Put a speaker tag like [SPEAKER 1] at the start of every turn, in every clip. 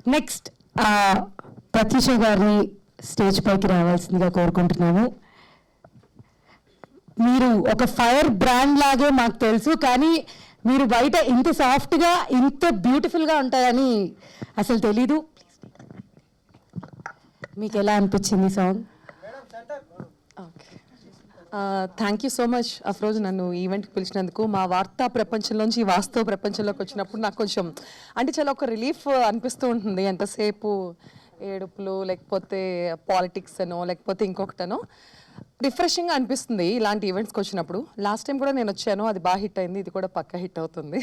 [SPEAKER 1] Next Pratyusha గారిని stage పైకి రావాల్సిందిగా కోరుకుంటున్నాము. మీరు ఒక ఫైర్ బ్రాండ్ లాగే మాకు తెలుసు, కానీ మీరు బయట ఇంత సాఫ్ట్గా ఇంత బ్యూటిఫుల్గా ఉంటారని అసలు తెలీదు. మీకు ఎలా అనిపించింది song?
[SPEAKER 2] Okay, thank you so much Afroz నన్ను ఈవెంట్కి పిలిచినందుకు. మా వార్తా ప్రపంచంలోంచి ఈ వాస్తవ ప్రపంచంలోకి వచ్చినప్పుడు నాకు కొంచెం అంటే చాలా ఒక రిలీఫ్ అనిపిస్తూ ఉంటుంది. ఎంతసేపు ఏడుపులు, లేకపోతే పాలిటిక్స్ అనో లేకపోతే ఇంకొకటనో, రిఫ్రెషింగ్గా అనిపిస్తుంది ఇలాంటి ఈవెంట్స్కి వచ్చినప్పుడు. లాస్ట్ టైం కూడా నేను వచ్చాను, అది బాగా హిట్ అయింది, ఇది కూడా పక్కా హిట్ అవుతుంది.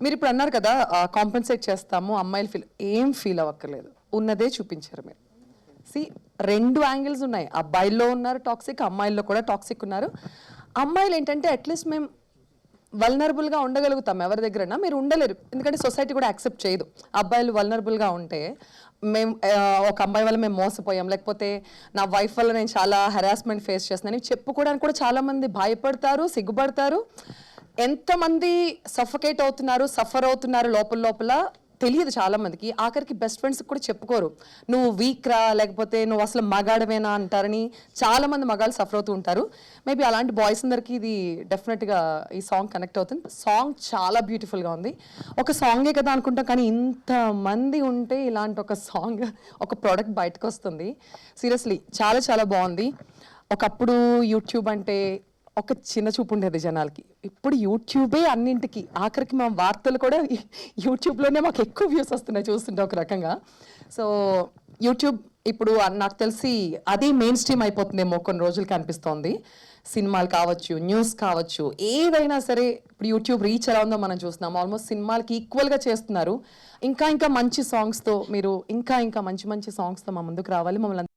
[SPEAKER 2] మీరు ఇప్పుడు అన్నారు కదా కాంపెన్సేట్ చేస్తాము, అమ్మాయిలు ఏం ఫీల్ అవ్వక్కర్లేదు, ఉన్నదే చూపించారు మీరు. రెండు యాంగిల్స్ ఉన్నాయి, అబ్బాయిల్లో ఉన్నారు టాక్సిక్, అమ్మాయిల్లో కూడా టాక్సిక్ ఉన్నారు. అమ్మాయిలు ఏంటంటే అట్లీస్ట్ మేము వల్నరబుల్గా ఉండగలుగుతాం, ఎవరి దగ్గరైనా మీరు ఉండలేరు, ఎందుకంటే సొసైటీ కూడా యాక్సెప్ట్ చేయదు. అబ్బాయిలు వల్నరబుల్గా ఉంటే మేము ఒక అమ్మాయి వల్ల మేము మోసపోయాం, లేకపోతే నా వైఫ్ వల్ల నేను చాలా హెరాస్మెంట్ ఫేస్ చేస్తున్నాను చెప్పుకోవడానికి కూడా చాలామంది భయపడతారు, సిగ్గుపడతారు. ఎంతమంది సఫకేట్ అవుతున్నారు, సఫర్ అవుతున్నారు లోపల లోపల తెలియదు చాలా మందికి. ఆఖరికి బెస్ట్ ఫ్రెండ్స్కి కూడా చెప్పుకోరు, నువ్వు వీక్ రా, లేకపోతే నువ్వు అసలు మగాడవేనా అంటారని చాలా మంది మగాళ్ళు సఫర్ అవుతూ ఉంటారు. మేబీ అలాంటి బాయ్స్ అందరికీ ఇది డెఫినెట్గా ఈ సాంగ్ కనెక్ట్ అవుతుంది. సాంగ్ చాలా బ్యూటిఫుల్గా ఉంది. ఒక సాంగే కదా అనుకుంటాం, కానీ ఇంతమంది ఉంటే ఇలాంటి ఒక సాంగ్, ఒక ప్రోడక్ట్ బయటకు వస్తుంది. సీరియస్లీ చాలా చాలా బాగుంది. ఒకప్పుడు యూట్యూబ్ అంటే ఒక చిన్న చూపు ఉండేది జనాలకి, ఇప్పుడు యూట్యూబే అన్నింటికి. ఆఖరికి మా వార్తలు కూడా యూట్యూబ్లోనే మాకు ఎక్కువ వ్యూస్ వస్తున్నాయి చూస్తుంటే ఒక రకంగా. సో యూట్యూబ్ ఇప్పుడు నాకు తెలిసి అది మెయిన్ స్ట్రీమ్ అయిపోతుందేమో కొన్ని రోజులకి అనిపిస్తోంది. సినిమాలు కావచ్చు, న్యూస్ కావచ్చు, ఏదైనా సరే ఇప్పుడు యూట్యూబ్ రీచ్ ఎలా ఉందో మనం చూస్తున్నాం. ఆల్మోస్ట్ సినిమాలకి ఈక్వల్గా చేస్తున్నారు. ఇంకా ఇంకా మంచి సాంగ్స్తో మీరు ఇంకా ఇంకా మంచి మంచి సాంగ్స్తో మా ముందుకు రావాలి. మమ్మల్ని